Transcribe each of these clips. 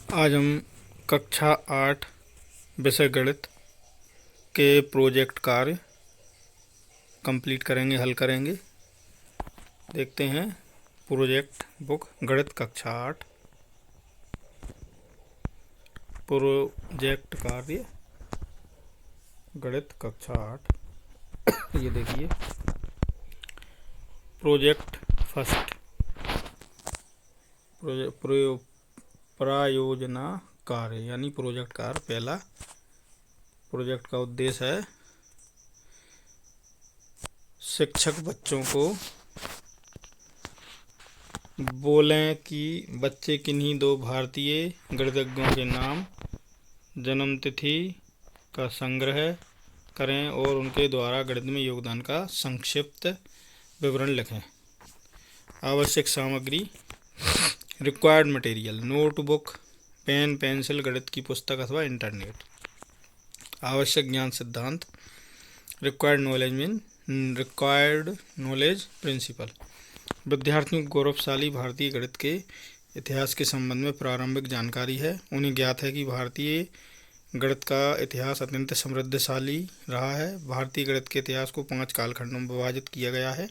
आज हम कक्षा 8 विषय गणित के प्रोजेक्ट कार्य कंप्लीट करेंगे, हल करेंगे। देखते हैं प्रोजेक्ट बुक गणित कक्षा 8 प्रोजेक्ट कार्य गणित कक्षा 8। ये देखिए प्रोजेक्ट फर्स्ट प्रायोजना कार्य यानी प्रोजेक्ट कार्य। पहला प्रोजेक्ट का उद्देश्य है शिक्षक बच्चों को बोलें कि बच्चे किन्हीं दो भारतीय गणितज्ञों के नाम, जन्म तिथि का संग्रह करें और उनके द्वारा गणित में योगदान का संक्षिप्त विवरण लिखें। आवश्यक सामग्री required material notebook, pen, pencil, गणित की पुस्तक अथवा इंटरनेट। आवश्यक ज्ञान सिद्धांत रिक्वायर्ड नॉलेज प्रिंसिपल। विद्यार्थियों को गौरवशाली भारतीय गणित के इतिहास के संबंध में प्रारंभिक जानकारी है। उन्हें ज्ञात है कि भारतीय गणित का इतिहास अत्यंत समृद्धशाली रहा है। भारतीय गणित के इतिहास को 5 कालखंडों में विभाजित किया गया है।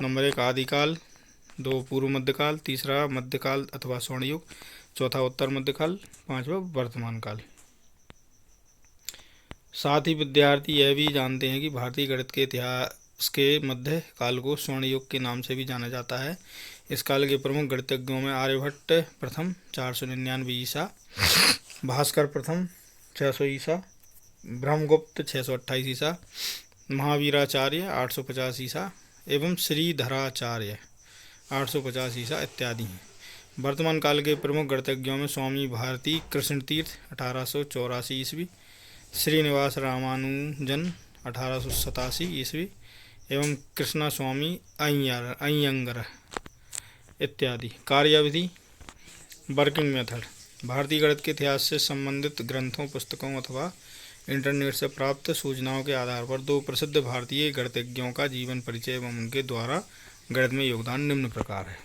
नंबर 1 आदिकाल, 2 पूर्व मध्यकाल, तीसरा मध्यकाल अथवा स्वर्ण युग, चौथा उत्तर मध्यकाल, 5वां वर्तमान काल। साथ ही विद्यार्थी यह भी जानते हैं कि भारतीय गणित के इतिहास के मध्य काल को स्वर्ण युग के नाम से भी जाना जाता है। इस काल के प्रमुख गणितज्ञों में आर्यभट्ट प्रथम 499 ईसा, भास्कर प्रथम 600 ईसा, ब्रह्मगुप्त 628 ईसा, महावीराचार्य 850 ईसा एवं श्रीधराचार्य 850 ईसा इत्यादि हैं। वर्तमान काल के प्रमुख गणितज्ञों में स्वामी भारती कृष्ण तीर्थ 1884 ईस्वी, श्रीनिवास रामानुजन 1887 ईस्वी एवं कृष्णा स्वामी अय्यंगर इत्यादि। कार्यविधि वर्किंग मेथड भारतीय गणित के इतिहास से संबंधित ग्रंथों, पुस्तकों अथवा इंटरनेट से प्राप्त सूचनाओं के आधार पर 2 प्रसिद्ध भारतीय गणितज्ञों का जीवन परिचय एवं उनके द्वारा गणित में योगदान निम्न प्रकार है।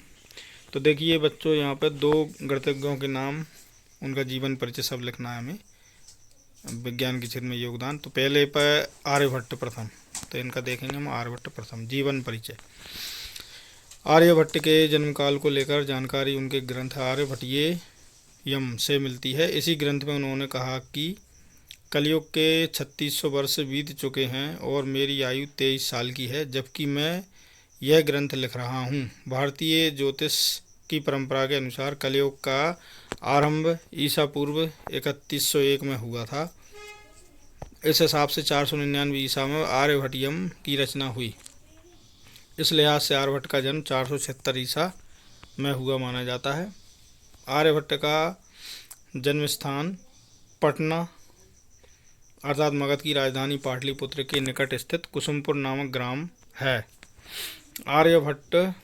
तो देखिए बच्चों, यहाँ पर 2 गणितज्ञों के नाम, उनका जीवन परिचय सब लिखना है हमें। विज्ञान के क्षेत्र में योगदान तो पहले पर आर्यभट्ट प्रथम, तो इनका देखेंगे हम। आर्यभट्ट प्रथम जीवन परिचय। आर्यभट्ट के जन्मकाल को लेकर जानकारी उनके ग्रंथ आर्यभट्टीयम से मिलती है। इसी ग्रंथ में उन्होंने कहा कि कलयुग के 3600 वर्ष बीत चुके हैं और मेरी आयु 23 साल की है, जबकि मैं यह ग्रंथ लिख रहा हूँ। भारतीय ज्योतिष की परंपरा के अनुसार कलयुग का आरंभ ईसा पूर्व 3101 में हुआ था। इस हिसाब से 499 ईसा में आर्यभट्टीयम की रचना हुई। इस लिहाज से आर्यभट्ट का जन्म 476 ईसा में हुआ माना जाता है। आर्यभट्ट का जन्म स्थान पटना अर्थात मगध की राजधानी पाटलिपुत्र के निकट स्थित कुसुमपुर नामक ग्राम है। आर्यभट्ट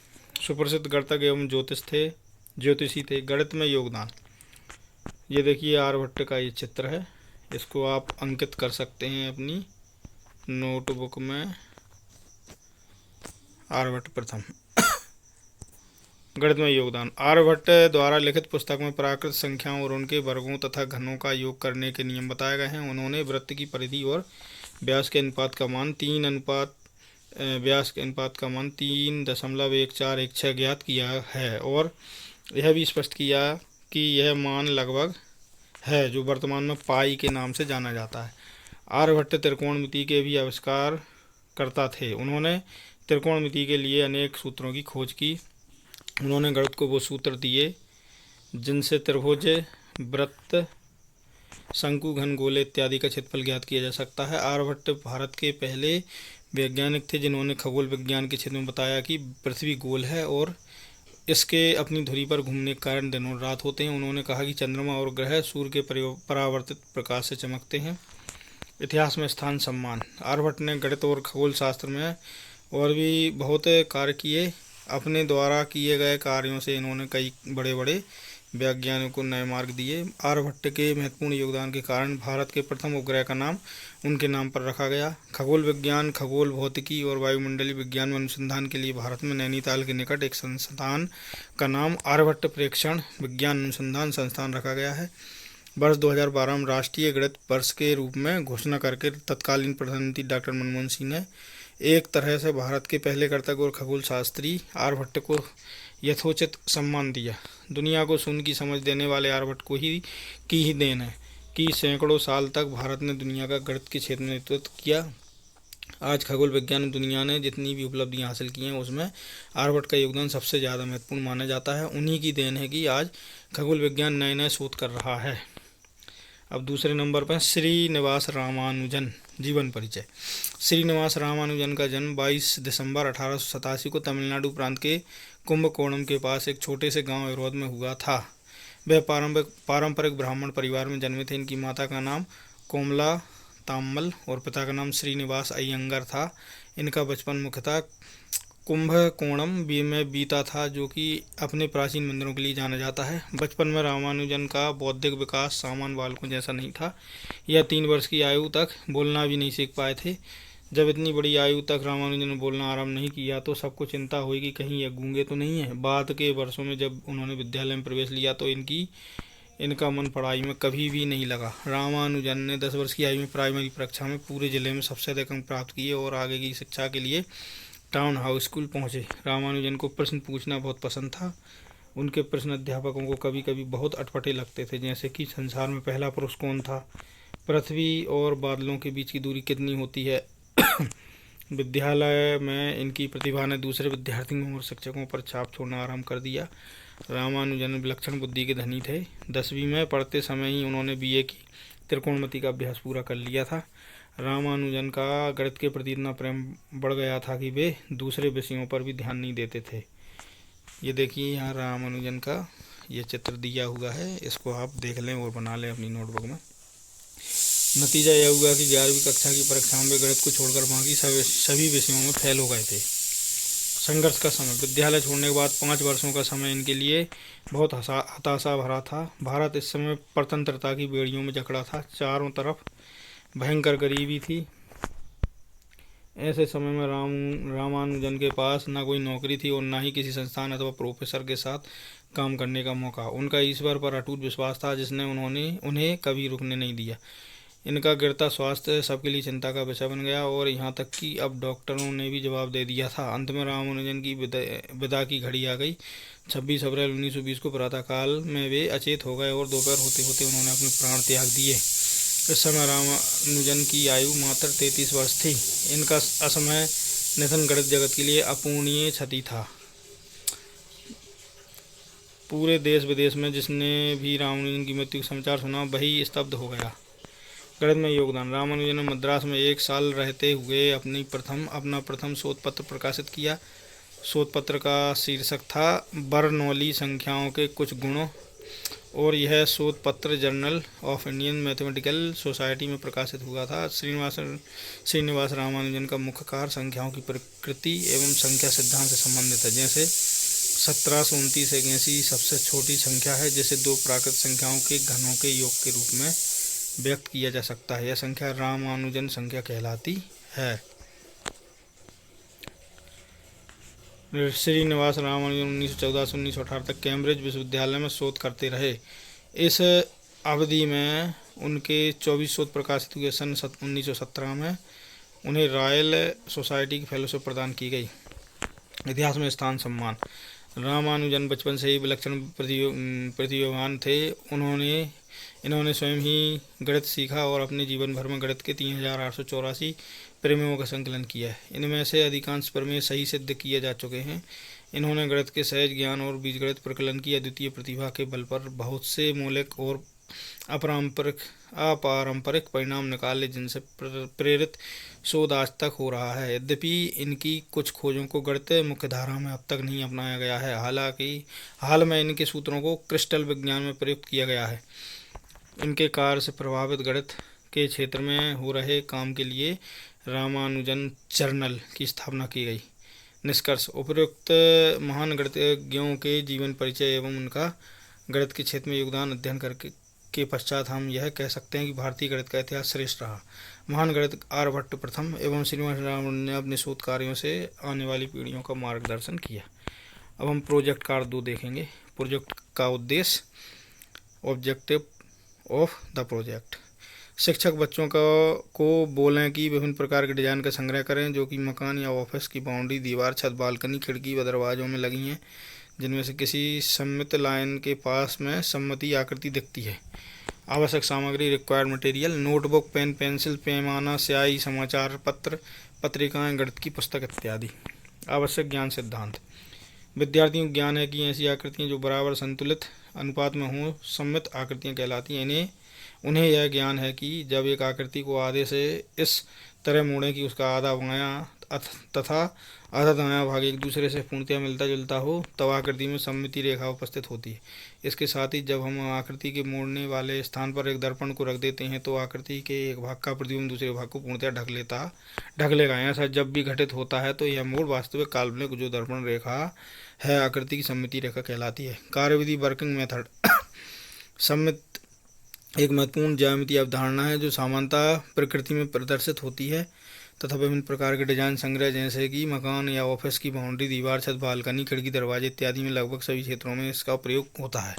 सुप्रसिद्ध गणितज्ञ एवं ज्योतिषी थे। गणित में योगदान, ये देखिए आर्यभट्ट का ये चित्र है, इसको आप अंकित कर सकते हैं अपनी नोटबुक में। आर्यभट्ट प्रथम गणित में योगदान। आर्यभट्ट द्वारा लिखित पुस्तक में प्राकृत संख्याओं और उनके वर्गों तथा घनों का योग करने के नियम बताए गए हैं। उन्होंने वृत्त की परिधि और व्यास के अनुपात का मान 3.1416 ज्ञात किया है और यह भी स्पष्ट किया कि यह मान लगभग है, जो वर्तमान में पाई के नाम से जाना जाता है। आर्यभट्ट त्रिकोणमिति के भी आविष्कार करता थे। उन्होंने त्रिकोणमिति के लिए अनेक सूत्रों की खोज की। उन्होंने गणित को वो सूत्र दिए जिनसे त्रिभुज, वृत्त, शंकु, घन, गोले इत्यादि का क्षेत्रफल ज्ञात किया जा सकता है। आर्यभट्ट भारत के पहले वैज्ञानिक थे जिन्होंने खगोल विज्ञान के क्षेत्र में बताया कि पृथ्वी गोल है और इसके अपनी धुरी पर घूमने के कारण दिन और रात होते हैं। उन्होंने कहा कि चंद्रमा और ग्रह सूर्य के परावर्तित प्रकाश से चमकते हैं। इतिहास में स्थान सम्मान। आर्यभट्ट ने गणित और खगोल शास्त्र में और भी बहुत कार्य किए। अपने द्वारा किए गए कार्यों से इन्होंने कई बड़े बड़े वैज्ञानिकों को नए मार्ग दिए। आर्यभट्ट के महत्वपूर्ण योगदान के कारण भारत के प्रथम उपग्रह का नाम उनके नाम पर रखा गया। खगोल विज्ञान, खगोल भौतिकी और वायुमंडलीय विज्ञान में अनुसंधान के लिए भारत में नैनीताल के निकट एक संस्थान का नाम आर्यभट्ट प्रेक्षण विज्ञान अनुसंधान संस्थान रखा गया है। वर्ष 2012 में राष्ट्रीय गणित वर्ष के रूप में घोषणा करके तत्कालीन प्रधानमंत्री डॉक्टर मनमोहन सिंह ने एक तरह से भारत के पहले कृतज्ञ और खगोल शास्त्री आर्यभट्ट को यथोचित सम्मान दिया। दुनिया को शून्य की समझ देने वाले आर्यभट्ट को ही देन है कि सैकड़ों साल तक भारत ने दुनिया का गणित के क्षेत्र में नेतृत्व किया। आज खगोल विज्ञान में दुनिया ने जितनी भी उपलब्धियां हासिल की हैं उसमें आर्यभट्ट का योगदान सबसे ज़्यादा महत्वपूर्ण माना जाता है। उन्हीं की देन है कि आज खगोल विज्ञान नए नए शोध कर रहा है। अब दूसरे नंबर पर श्रीनिवास रामानुजन जीवन परिचय। श्रीनिवास रामानुजन का जन्म 22 दिसंबर 1887 को तमिलनाडु प्रांत के कुंभकोणम के पास एक छोटे से गांव एरोद में हुआ था। वह पारंपरिक ब्राह्मण परिवार में जन्मे थे। इनकी माता का नाम कोमला ताम्मल और पिता का नाम श्रीनिवास अय्यंगार था। इनका बचपन मुख्यतः कुंभकोणम में बीता था, जो कि अपने प्राचीन मंदिरों के लिए जाना जाता है। बचपन में रामानुजन का बौद्धिक विकास सामान्य बालकों जैसा नहीं था। यह 3 वर्ष की आयु तक बोलना भी नहीं सीख पाए थे। जब इतनी बड़ी आयु तक रामानुजन ने बोलना आरंभ नहीं किया तो सबको चिंता हुई कि कहीं यह गूंगे तो नहीं है। बाद के वर्षों में जब उन्होंने विद्यालय में प्रवेश लिया तो इनका मन पढ़ाई में कभी भी नहीं लगा। रामानुजन ने 10 वर्ष की आयु में प्राइमरी परीक्षा में पूरे जिले में सबसे अधिक अंक प्राप्त किए और आगे की शिक्षा के लिए टाउन हाउस स्कूल पहुंचे। रामानुजन को प्रश्न पूछना बहुत पसंद था। उनके प्रश्न अध्यापकों को कभी कभी बहुत अटपटे लगते थे, जैसे कि संसार में पहला पुरुष कौन था, पृथ्वी और बादलों के बीच की दूरी कितनी होती है। विद्यालय में इनकी प्रतिभा ने दूसरे विद्यार्थियों और शिक्षकों पर छाप छोड़ना आरंभ कर दिया। रामानुजन विलक्षण बुद्धि के धनी थे। 10वीं में पढ़ते समय ही उन्होंने BA की त्रिकोणमिति का अभ्यास पूरा कर लिया था। रामानुजन का गणित के प्रति इतना प्रेम बढ़ गया था कि वे दूसरे विषयों पर भी ध्यान नहीं देते थे। ये देखिए यहाँ रामानुजन का ये चित्र दिया हुआ है, इसको आप देख लें और बना लें अपनी नोटबुक में। नतीजा यह हुआ कि 11वीं कक्षा की परीक्षा में गणित को छोड़कर बाकी सभी विषयों में फेल हो गए थे। संघर्ष का समय। विद्यालय छोड़ने के बाद 5 वर्षों का समय इनके लिए बहुत हताशा भरा था। भारत इस समय स्वतंत्रता की बेड़ियों में जकड़ा था। चारों तरफ भयंकर गरीबी थी। ऐसे समय में रामानुजन के पास ना कोई नौकरी थी और ना ही किसी संस्थान अथवा प्रोफेसर के साथ काम करने का मौका। उनका ईश्वर पर अटूट विश्वास था, जिसने उन्हें कभी रुकने नहीं दिया। इनका गिरता स्वास्थ्य सबके लिए चिंता का विषय बन गया और यहाँ तक कि अब डॉक्टरों ने भी जवाब दे दिया था। अंत में रामानुजन की विदा की घड़ी आ गई। 26 अप्रैल 1920 को प्रातःकाल में वे अचेत हो गए और दोपहर होते होते उन्होंने अपने प्राण त्याग दिए। इस समय रामानुजन की आयु मात्र 33 वर्ष थी। इनका असमय निधन गणित जगत के लिए अपूरणीय क्षति था। पूरे देश विदेश में जिसने भी रामानुजन की मृत्यु का समाचार सुना वही स्तब्ध हो गया। गणित में योगदान। रामानुजन ने मद्रास में 1 साल रहते हुए अपना प्रथम शोध पत्र प्रकाशित किया। शोध पत्र का शीर्षक था बर्नौली संख्याओं के कुछ गुणों और यह शोध पत्र journal of Indian mathematical society में प्रकाशित हुआ था। श्रीनिवास रामानुजन का मुख्य कार्य संख्याओं की प्रकृति एवं संख्या सिद्धांत से संबंधित है। जैसे 1729 एक ऐसी सबसे छोटी संख्या है जिसे 2 प्राकृत संख्याओं के घनों के योग के रूप में व्यक्त किया जा सकता है। यह संख्या रामानुजन संख्या कहलाती है। श्रीनिवास रामानुजन 1914 से 1918 तक कैम्ब्रिज विश्वविद्यालय में शोध करते रहे। इस अवधि में उनके 24 शोध प्रकाशित हुए। सन 1917 में उन्हें रॉयल सोसाइटी की फेलोशिप प्रदान की गई। इतिहास में स्थान सम्मान। रामानुजन बचपन से ही विलक्षण प्रतिभावान थे। इन्होंने स्वयं ही गणित सीखा और अपने जीवन भर में गणित के 3884 प्रमेयों का संकलन किया है। इनमें से अधिकांश प्रमेय सही सिद्ध किए जा चुके हैं। इन्होंने गणित के सहज ज्ञान और बीजगणित प्रकलन की अद्वितीय प्रतिभा के बल पर बहुत से मौलिक और अपारंपरिक परिणाम निकाले, जिनसे प्रेरित शोध आज तक हो रहा है। यद्यपि इनकी कुछ खोजों को गणित मुख्यधारा में अब तक नहीं अपनाया गया है। हालांकि हाल में इनके सूत्रों को क्रिस्टल विज्ञान में प्रयुक्त किया गया है। इनके कार्य से प्रभावित गणित के क्षेत्र में हो रहे काम के लिए रामानुजन जर्नल की स्थापना की गई। निष्कर्ष। उपरोक्त महान गणितज्ञों के जीवन परिचय एवं उनका गणित के क्षेत्र में योगदान अध्ययन करके के पश्चात हम यह कह सकते हैं कि भारतीय गणित का इतिहास श्रेष्ठ रहा। महान गणित आर्यभट्ट प्रथम एवं श्रीनिवास रामानुजन ने अपने शोध कार्यों से आने वाली पीढ़ियों का मार्गदर्शन किया। अब हम प्रोजेक्ट कार्ड 2 देखेंगे। प्रोजेक्ट का उद्देश्य, ऑब्जेक्टिव ऑफ द प्रोजेक्ट। शिक्षक बच्चों को बोलें कि विभिन्न प्रकार के डिजाइन का संग्रह करें जो कि मकान या ऑफिस की बाउंड्री, दीवार, छत, बालकनी, खिड़की व दरवाजों में लगी हैं, जिनमें से किसी सममित लाइन के पास में सममितीय आकृति दिखती है। आवश्यक सामग्री, required material, notebook, pen, pencil, पैमाना, स्याही, समाचार पत्र, पत्रिकाएं, गणित की पुस्तक इत्यादि। आवश्यक ज्ञान सिद्धांत। विद्यार्थियों को ज्ञान है कि ऐसी आकृतियाँ जो बराबर संतुलित अनुपात में हों सममित आकृतियाँ कहलाती हैं। उन्हें यह ज्ञान है कि जब एक आकृति को आधे से इस तरह मोड़ें कि उसका आधा बायां तथा आधा दायां भाग एक दूसरे से पूर्णतया मिलता जुलता हो, तब आकृति में सममिति रेखा उपस्थित होती है। इसके साथ ही जब हम आकृति के मोड़ने वाले स्थान पर एक दर्पण को रख देते हैं तो आकृति के एक भाग का प्रतिबिंब दूसरे भाग को पूर्णतया ढक लेगा। ऐसा जब भी घटित होता है तो यह मोड़ वास्तविक काल्पनिक जो दर्पण रेखा है आकृति की सममिति रेखा कहलाती है। कार्यविधि, वर्किंग मेथड। सममित एक महत्वपूर्ण ज्यामितीय अवधारणा है जो सामान्यतः प्रकृति में प्रदर्शित होती है तथा विभिन्न प्रकार के डिजाइन संग्रह जैसे कि मकान या ऑफिस की बाउंड्री, दीवार, छत, बालकनी, खिड़की, दरवाजे इत्यादि में लगभग सभी क्षेत्रों में इसका प्रयोग होता है।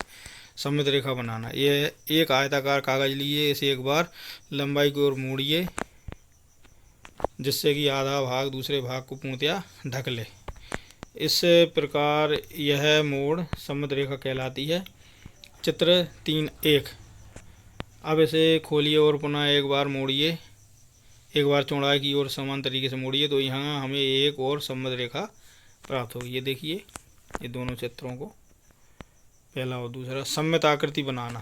सममित रेखा बनाना। यह एक आयताकार कागज लिए इसे एक बार लंबाई की ओर मोड़िए जिससे कि आधा भाग दूसरे भाग को पूर्णतया ढक ले। इस प्रकार यह मोड़ सममित रेखा कहलाती है। चित्र 3.1। अब इसे खोलिए और पुनः एक बार मोड़िए, एक बार चौड़ाई की ओर समान तरीके से मोड़िए तो यहाँ हमें एक और सममित रेखा प्राप्त होगी। ये देखिए, ये दोनों चित्रों को, पहला और दूसरा। सममित आकृति बनाना।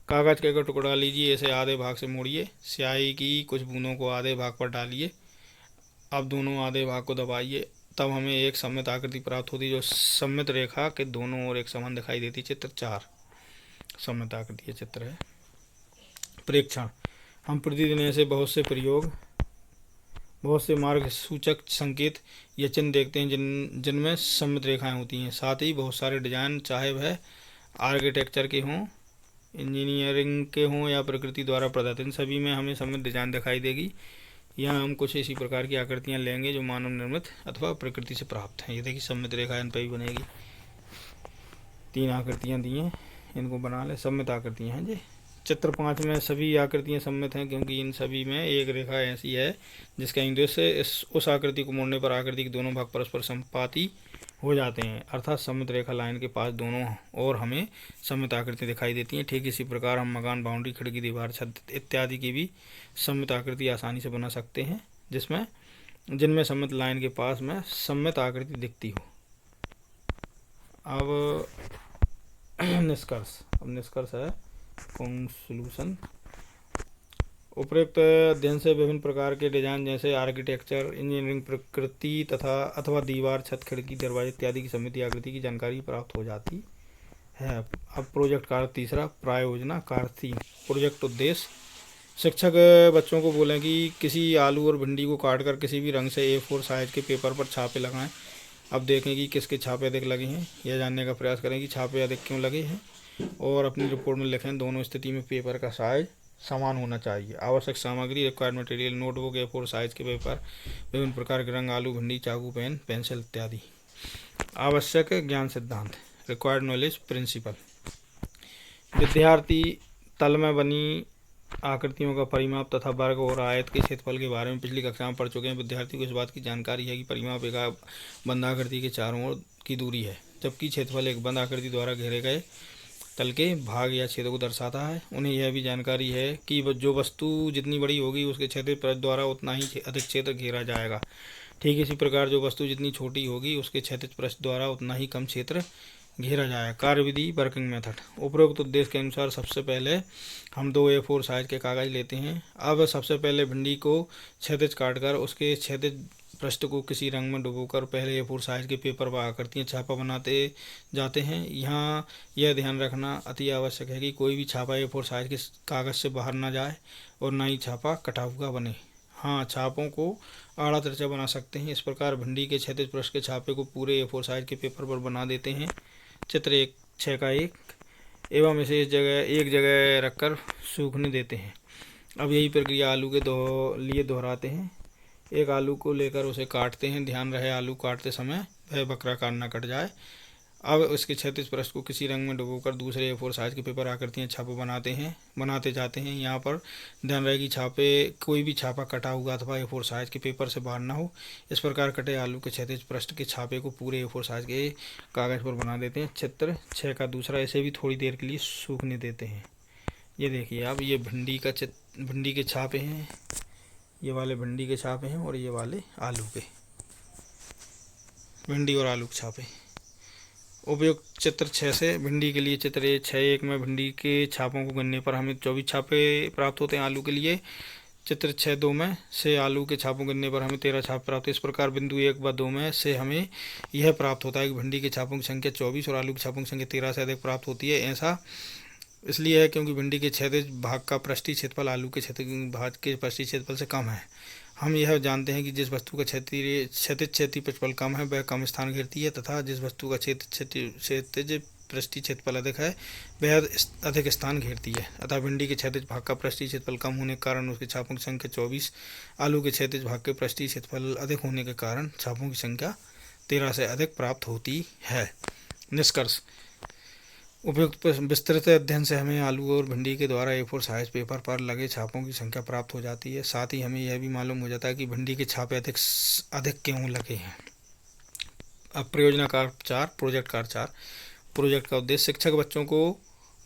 कागज का एक टुकड़ा लीजिए, इसे आधे भाग से मोड़िए, स्याही की कुछ बूंदों को आधे भाग पर डालिए। अब दोनों आधे भाग को दबाइए, तब हमें एक सममित आकृति प्राप्त होती है जो सममित रेखा के दोनों ओर एक समान दिखाई देती। चित्र 4 सममित आकृति ये चित्र है। प्रेक्षण। हम प्रतिदिन ऐसे बहुत से प्रयोग, बहुत से मार्ग सूचक संकेत या चिन्ह देखते हैं जिनमें सममित रेखाएं होती हैं। साथ ही बहुत सारे डिजाइन, चाहे वह आर्किटेक्चर के हों, इंजीनियरिंग के हों या प्रकृति द्वारा प्रदत्त, इन सभी में हमें सममित डिजाइन दिखाई देगी। यहाँ हम कुछ इसी प्रकार की आकृतियाँ लेंगे जो मानव निर्मित अथवा प्रकृति से प्राप्त हैं। ये देखिए सममित रेखा इन पर भी बनेगी। 3 आकृतियाँ दी हैं, इनको बना ले। सममित आकृतियाँ हैं जी। चित्र 5 में सभी आकृतियाँ सममित हैं क्योंकि इन सभी में एक रेखा ऐसी है जिसका उद्देश्य उस आकृति को मोड़ने पर आकृति के दोनों भाग परस्पर संपाती हो जाते हैं, अर्थात सममित रेखा लाइन के पास दोनों और हमें सममित आकृति दिखाई देती हैं। ठीक इसी प्रकार हम मकान, बाउंड्री, खिड़की, दीवार, छत इत्यादि की भी सममित आकृति आसानी से बना सकते हैं जिनमें सममित लाइन के पास में सममित आकृति दिखती हो। अब निष्कर्ष है कंक्लूजन। उपरोक्त अध्ययन से विभिन्न प्रकार के डिजाइन जैसे आर्किटेक्चर, इंजीनियरिंग, प्रकृति तथा अथवा दीवार, छत, खिड़की, दरवाजे इत्यादि की सममित आकृति की जानकारी प्राप्त हो जाती है। अब प्रोजेक्ट कार्य 3, प्रायोजना कार्य 3। प्रोजेक्ट उद्देश्य। शिक्षक बच्चों को बोलें कि किसी आलू और भिंडी को काटकर किसी भी रंग से A4 साइज के पेपर पर छापे लगाएं। अब देखें कि किसके छापे अधिक लगे हैं। यह जानने का प्रयास करें कि छापे अधिक क्यों लगे हैं और अपनी रिपोर्ट में लिखें। दोनों स्थिति में पेपर का साइज समान होना चाहिए। आवश्यक सामग्री, required material, notebook, A4 size के पेपर, विभिन्न प्रकार के रंग, आलू, भिंडी, चाकू, पेन, पेंसिल इत्यादि। आवश्यक ज्ञान सिद्धांत, रिक्वायर्ड नॉलेज प्रिंसिपल। विद्यार्थी तल में बनी आकृतियों का परिमाप तथा वर्ग और आयत के क्षेत्रफल के बारे में पिछली कक्षा में पढ़ चुके हैं। विद्यार्थी को इस बात की जानकारी है कि परिमाप एक बंद आकृति के चारों ओर की दूरी है, जबकि क्षेत्रफल एक बंद आकृति द्वारा घेरे गए तल के भाग या छेदों को दर्शाता है। उन्हें यह भी जानकारी है कि जो वस्तु जितनी बड़ी होगी उसके क्षैतिज पृष्ठ द्वारा उतना ही अधिक क्षेत्र घेरा जाएगा। ठीक इसी प्रकार जो वस्तु जितनी छोटी होगी उसके क्षैतिज पृष्ठ द्वारा उतना ही कम क्षेत्र घेरा जाएगा। कार्यविधि, वर्किंग मेथड। उपरोक्त उद्देश्य के अनुसार सबसे पहले हम 2 A4 साइज के कागज लेते हैं। अब सबसे पहले भिंडी को क्षैतिज काटकर उसके क्षैतिज पृष्ठ को किसी रंग में डुबोकर पहले A4 साइज के पेपर पर आकृतियाँ छापा बनाते जाते हैं। यहाँ यह ध्यान रखना अति आवश्यक है कि कोई भी छापा A4 साइज के कागज से बाहर ना जाए और ना ही छापा कटा हुआ बने। हाँ, छापों को आड़ा तिरछा बना सकते हैं। इस प्रकार भिंडी के क्षैतिज पृष्ठ के छापे को पूरे A4 साइज के पेपर पर बना देते हैं। चित्र 6 का 1। एवं इसे एक जगह रखकर सूखने देते हैं। अब यही प्रक्रिया आलू के लिए दोहराते हैं। एक आलू को लेकर उसे काटते हैं। ध्यान रहे आलू काटते समय वह वक्राकार न कट जाए। अब उसके क्षैतिज पृष्ठ को किसी रंग में डुबोकर दूसरे A4 साइज के पेपर आकृतियाँ छापे बनाते जाते हैं। यहाँ पर ध्यान रहे कि कोई भी छापा कटा हुआ अथवा A4 साइज के पेपर से बाहर ना हो। इस प्रकार कटे आलू के क्षैतिज पृष्ठ के छापे को पूरे A4 साइज के कागज पर बना देते हैं। चित्र 6 का दूसरा, इसे भी थोड़ी देर के लिए सूखने देते हैं। ये देखिए अब ये भिंडी के छापे हैं, ये वाले भिंडी के छापे हैं और ये वाले आलू के, भिंडी और आलू के छापे। उपयुक्त चित्र 6 से भिंडी के लिए चित्र 6.1 में भिंडी के छापों को गिनने पर हमें 24 छापे प्राप्त होते हैं आलू के लिए। चित्र 6.2 में से आलू के छापों गिनने पर हमें 13 छाप प्राप्त होते हैं। इस प्रकार बिंदु 1 व 2 में से हमें यह प्राप्त होता है कि भिंडी के छापों की संख्या 24 और आलू की छापों की संख्या 13 से अधिक प्राप्त होती है। ऐसा इसलिए है क्योंकि भिंडी के क्षैतिज भाग का पृष्ठीय क्षेत्रफल आलू के क्षैतिज भाग के पृष्ठीय क्षेत्रफल से कम है। हम यह जानते हैं कि जिस वस्तु का क्षैतिज क्षेत्रफल कम है वह कम स्थान घेरती है तथा जिस वस्तु का क्षैतिज पृष्ठीय क्षेत्रफल अधिक है वह अधिक स्थान घेरती है। अतः भिंडी के क्षैतिज भाग का पृष्ठीय क्षेत्रफल कम होने के कारण उसके छापों की संख्या 24, आलू के क्षैतिज भाग के पृष्ठीय क्षेत्रफल अधिक होने के कारण छापों की संख्या 13 से अधिक प्राप्त होती है। निष्कर्ष: उपयुक्त विस्तृत अध्ययन से हमें आलू और भिंडी के द्वारा A4 साइज पेपर पर लगे छापों की संख्या प्राप्त हो जाती है। साथ ही हमें यह भी मालूम हो जाता है कि भिंडी के छापे अधिक क्यों लगे हैं। अब प्रयोजनाकार 4, प्रोजेक्ट कार 4। प्रोजेक्ट का उद्देश्य: शिक्षक बच्चों को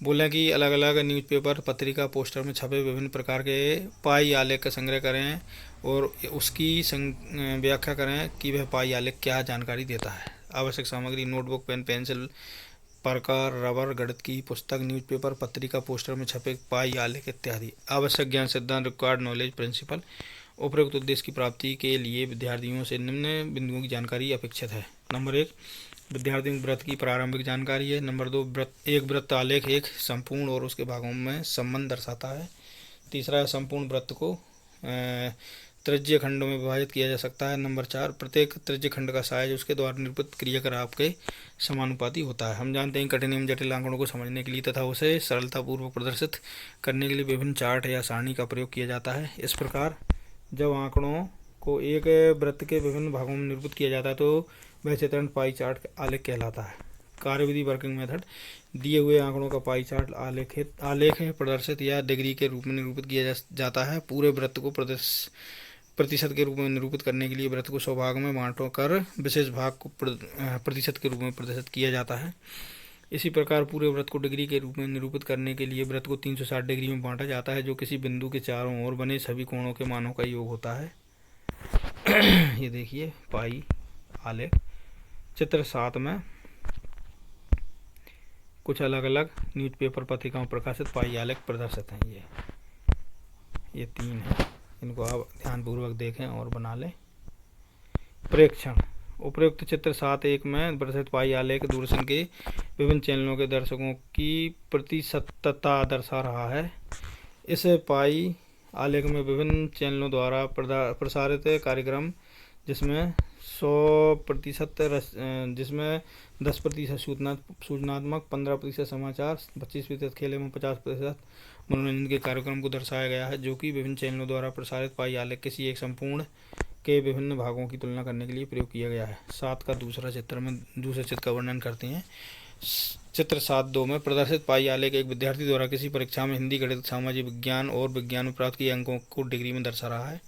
बोलें कि अलग अलग न्यूज़पेपर, पत्रिका, पोस्टर में छपे विभिन्न प्रकार के पाई आलेख का संग्रह करें और उसकी व्याख्या करें कि वह पाई आलेख क्या जानकारी देता है। आवश्यक सामग्री: नोटबुक, पेन, पेंसिल, प्रकार, रबर, गणित की पुस्तक, न्यूज़पेपर, पत्रिका, पोस्टर में छपे पाई आलेख इत्यादि। आवश्यक ज्ञान सिद्धांत, रिक्वायर्ड नॉलेज प्रिंसिपल। उपरोक्त उद्देश्य की प्राप्ति के लिए विद्यार्थियों से निम्न बिंदुओं की जानकारी अपेक्षित है। नंबर 1, विद्यार्थियों वृत्त की प्रारंभिक जानकारी है। नंबर 2, एक वृत्त आलेख एक संपूर्ण और उसके भागों में संबंध दर्शाता है। तीसरा, संपूर्ण वृत्त को त्रिज्यीय खंडों में विभाजित किया जा सकता है। नंबर 4, प्रत्येक त्रिज्यीय खंड का साइज उसके द्वारा निरूपित क्रियाकलाप के समानुपाती होता है। हम जानते हैं कठिन एवं जटिल आंकड़ों को समझने के लिए तथा उसे सरलतापूर्वक प्रदर्शित करने के लिए विभिन्न चार्ट या सारणी का प्रयोग किया जाता है। इस प्रकार जब आंकड़ों को एक वृत्त के विभिन्न भागों में निरूपित किया जाता है तो वह चित्रण पाई चार्ट आलेख कहलाता है। कार्यविधि, वर्किंग मेथड: दिए हुए आंकड़ों का पाई चार्ट आलेख प्रदर्शित या डिग्री के रूप में निरूपित किया जाता है। पूरे वृत्त को प्रतिशत के रूप में निरूपित करने के लिए वृत्त को 100 भाग में बांटकर विशेष भाग को प्रतिशत के रूप में प्रदर्शित किया जाता है। इसी प्रकार पूरे वृत्त को डिग्री के रूप में निरूपित करने के लिए वृत्त को 360 डिग्री में बांटा जाता है, जो किसी बिंदु के चारों ओर बने सभी कोणों के मानों का योग होता है। ये देखिए पाई आलेख। चित्र 7 में कुछ अलग अलग न्यूज़पेपर, पत्रिकाओं प्रकाशित पाई आलेख प्रदर्शित हैं। ये 3 हैं, इनको आप ध्यानपूर्वक देखें और बना लें। प्रेक्षण: उपरोक्त चित्र 7.1 में प्रदर्शित पाई आलेख दूरदर्शन के विभिन्न चैनलों के दर्शकों की प्रतिशतता दर्शा रहा है। इस पाई आलेख में विभिन्न चैनलों द्वारा प्रसारित कार्यक्रम जिसमें 10% सूचनात्मक, 15% समाचार, 25% खेल एवं 50% मनोरंजन के कार्यक्रम को दर्शाया गया है, जो कि विभिन्न चैनलों द्वारा प्रसारित पाई आलेख किसी एक संपूर्ण के विभिन्न भागों की तुलना करने के लिए प्रयोग किया गया है। 7 का दूसरे चित्र का वर्णन करते हैं। चित्र 7.2 में प्रदर्शित पाई आलेख एक विद्यार्थी द्वारा किसी परीक्षा में हिंदी, गणित, सामाजिक विज्ञान और विज्ञान में प्राप्त किए अंकों को डिग्री में दर्शा रहा है।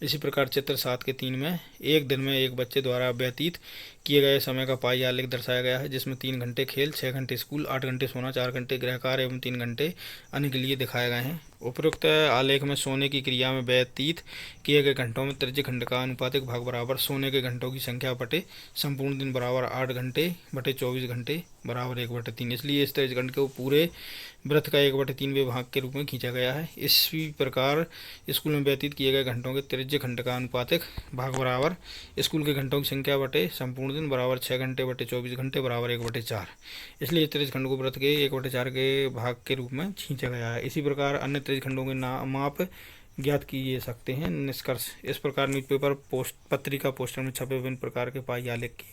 इसी प्रकार चित्र 7 के 3 में एक दिन में एक बच्चे द्वारा व्यतीत किए गए समय का पाई आलेख दर्शाया गया है, जिसमें 3 घंटे खेल, 6 घंटे स्कूल, 8 घंटे सोना, 4 घंटे गृह कार्य एवं 3 घंटे अन्य के लिए दिखाए गए हैं। उपरोक्त आलेख में सोने की क्रिया में व्यतीत किए गए घंटों में त्रिज्यीय खंड का अनुपातिक भाग बराबर सोने के घंटों की संख्या बटे संपूर्ण दिन बराबर 8 घंटे बटे 24 घंटे बराबर 1/3। इसलिए इस त्रिज्यीय खंड को पूरे वृत्त का 1/3वें भाग के रूप में खींचा गया है। इसी प्रकार स्कूल में व्यतीत किए गए घंटों के त्रिज्यीय खंड का अनुपातिक भाग बराबर स्कूल के घंटों की संख्या बटे संपूर्ण दिन बराबर 6 घंटे बटे 24 घंटे बराबर 1/4। इसलिए त्रिज्यीय खंड को वृत्त के 1/4 के भाग के रूप में खींचा गया है। इसी प्रकार अन्य त्रिज्यीय खंडों के माप ज्ञात किए सकते हैं। निष्कर्ष: इस प्रकार न्यूज़पेपर, पत्रिका, पोस्टर में छपे विभिन्न प्रकार के पाई आलेख की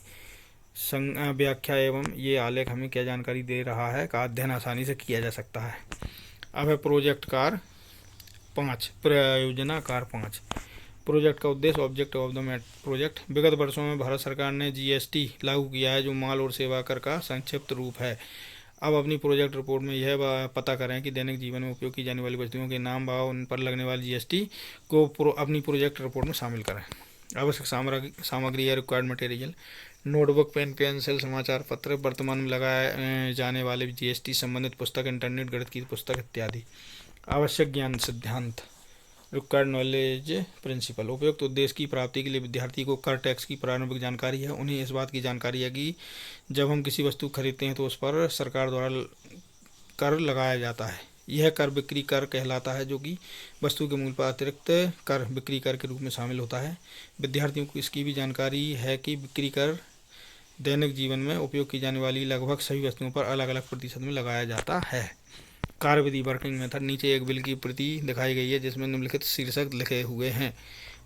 व्याख्या एवं ये आलेख हमें क्या जानकारी दे रहा है का अध्ययन आसानी से किया जा सकता है। अब है प्रोजेक्ट कार 5, प्रयोजना कार 5। प्रोजेक्ट का उद्देश्य, ऑब्जेक्ट ऑफ द प्रोजेक्ट। विगत वर्षों में भारत सरकार ने जीएसटी लागू किया है, जो माल और सेवा कर का संक्षिप्त रूप है। अब अपनी प्रोजेक्ट रिपोर्ट में यह पता करें कि दैनिक जीवन में उपयोग की जाने वाली वस्तुओं के नाम व उन पर लगने वाली जीएसटी को अपनी प्रोजेक्ट रिपोर्ट में शामिल करें। आवश्यक सामग्री या required material, notebook, pen, pencil, समाचार पत्र, वर्तमान में लगाए जाने वाले जीएसटी संबंधित पुस्तक, इंटरनेट, गणित की पुस्तक इत्यादि। आवश्यक ज्ञान सिद्धांत, रिक्वायर्ड नॉलेज प्रिंसिपल। उपयुक्त उद्देश्य की प्राप्ति के लिए विद्यार्थी को कर टैक्स की प्रारंभिक जानकारी है। उन्हें इस बात की जानकारी है कि जब हम किसी वस्तु खरीदते हैं तो उस पर सरकार द्वारा कर लगाया जाता है। यह कर बिक्री कर कहलाता है, जो कि वस्तु के मूल्य पर अतिरिक्त कर बिक्री कर के रूप में शामिल होता है। विद्यार्थियों को इसकी भी जानकारी है कि बिक्री कर दैनिक जीवन में उपयोग की जाने वाली लगभग सभी वस्तुओं पर अलग अलग प्रतिशत में लगाया जाता है। कार्यविधि, वर्किंग मेथड। नीचे एक बिल की प्रति दिखाई गई है जिसमें निम्नलिखित शीर्षक लिखे हुए हैं।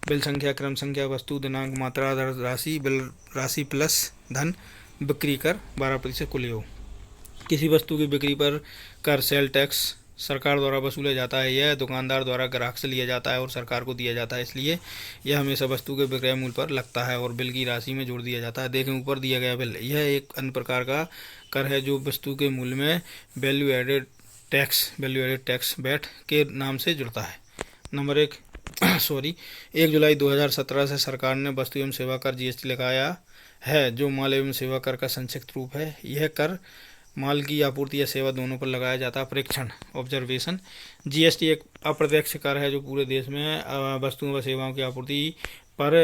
बिल संख्या, क्रम संख्या, वस्तु दिनांक, मात्रा, दर, राशि, बिल राशि प्लस धन, बिक्री कर 12% कुल योग। किसी वस्तु की बिक्री पर कर सेल टैक्स सरकार द्वारा वसूला जाता है। यह दुकानदार द्वारा ग्राहक से लिया जाता है और सरकार को दिया जाता है, इसलिए यह हमेशा वस्तु के विक्रय मूल्य पर लगता है और बिल की राशि में जोड़ दिया जाता है। देखें ऊपर दिया गया बिल, यह एक अन्य प्रकार का कर है जो वस्तु के मूल्य में वैल्यू एडेड टैक्स वैट के नाम से जुड़ता है। नंबर 1 जुलाई 2017 से सरकार ने वस्तु एवं सेवा कर जीएसटी लगाया है, जो माल एवं सेवा कर का संक्षिप्त रूप है। यह कर माल की आपूर्ति या सेवा दोनों पर लगाया जाता है। परीक्षण, ऑब्जर्वेशन। जीएसटी एक अप्रत्यक्ष कर है जो पूरे देश में वस्तुओं व सेवाओं की आपूर्ति पर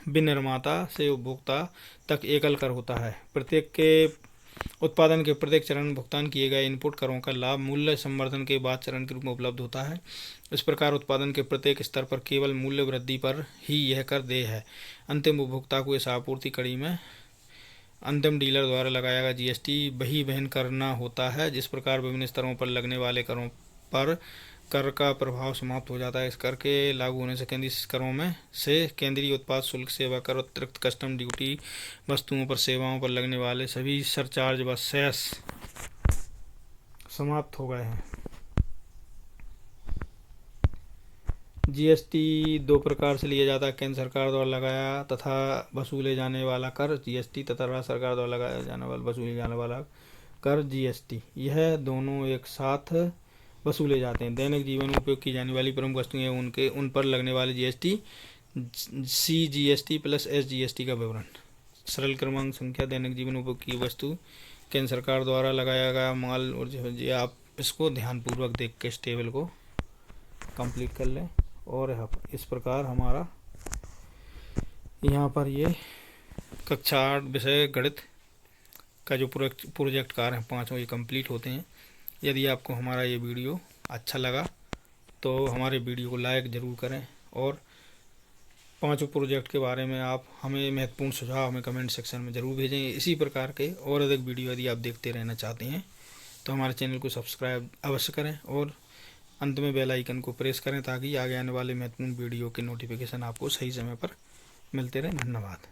विनिर्माता से उपभोक्ता तक एकल कर होता है। प्रत्येक के उत्पादन के प्रत्येक चरण में भुगतान किए गए इनपुट करों का लाभ मूल्य संवर्धन के बाद चरण के रूप में उपलब्ध होता है। इस प्रकार उत्पादन के प्रत्येक स्तर पर केवल मूल्य वृद्धि पर ही यह कर देय है। अंतिम उपभोक्ता को इस आपूर्ति कड़ी में अंतिम डीलर द्वारा लगाया गया जीएसटी वही वहन करना होता है। जिस प्रकार विभिन्न स्तरों पर लगने वाले करों पर कर का प्रभाव समाप्त हो जाता है। इस कर के लागू होने से केंद्रीय करों में से केंद्रीय उत्पाद शुल्क, सेवा कर, अतिरिक्त कस्टम ड्यूटी, वस्तुओं पर सेवाओं पर लगने वाले सभी सरचार्ज व सेस समाप्त हो गए हैं। जीएसटी 2 प्रकार से लिया जाता है, केंद्र सरकार द्वारा लगाया तथा वसूले जाने वाला कर जीएसटी तथा राज्य सरकार द्वारा लगाया जाने वाला वसूले जाने वाला कर जीएसटी। यह दोनों एक साथ वसूले जाते हैं। दैनिक जीवन में उपयोग की जाने वाली प्रमुख वस्तुएं उन पर लगने वाले जीएसटी, CGST प्लस SGST का विवरण। सरल क्रमांक संख्या, दैनिक जीवन उपयोग की वस्तु, केंद्र सरकार द्वारा लगाया गया माल और जो आप इसको ध्यानपूर्वक देख के इस टेबल को कंप्लीट कर लें। और इस प्रकार हमारा यहाँ पर ये कक्षा 8 विषय गणित का जो प्रोजेक्ट कार्य हैं 5 ये कंप्लीट होते हैं। यदि आपको हमारा ये वीडियो अच्छा लगा तो हमारे वीडियो को लाइक ज़रूर करें और 5 प्रोजेक्ट के बारे में आप हमें महत्वपूर्ण सुझाव हमें कमेंट सेक्शन में ज़रूर भेजें। इसी प्रकार के और अधिक वीडियो यदि आप देखते रहना चाहते हैं तो हमारे चैनल को सब्सक्राइब अवश्य करें और अंत में बेल आइकन को प्रेस करें ताकि आगे आने वाले महत्वपूर्ण वीडियो के नोटिफिकेशन आपको सही समय पर मिलते रहें। धन्यवाद।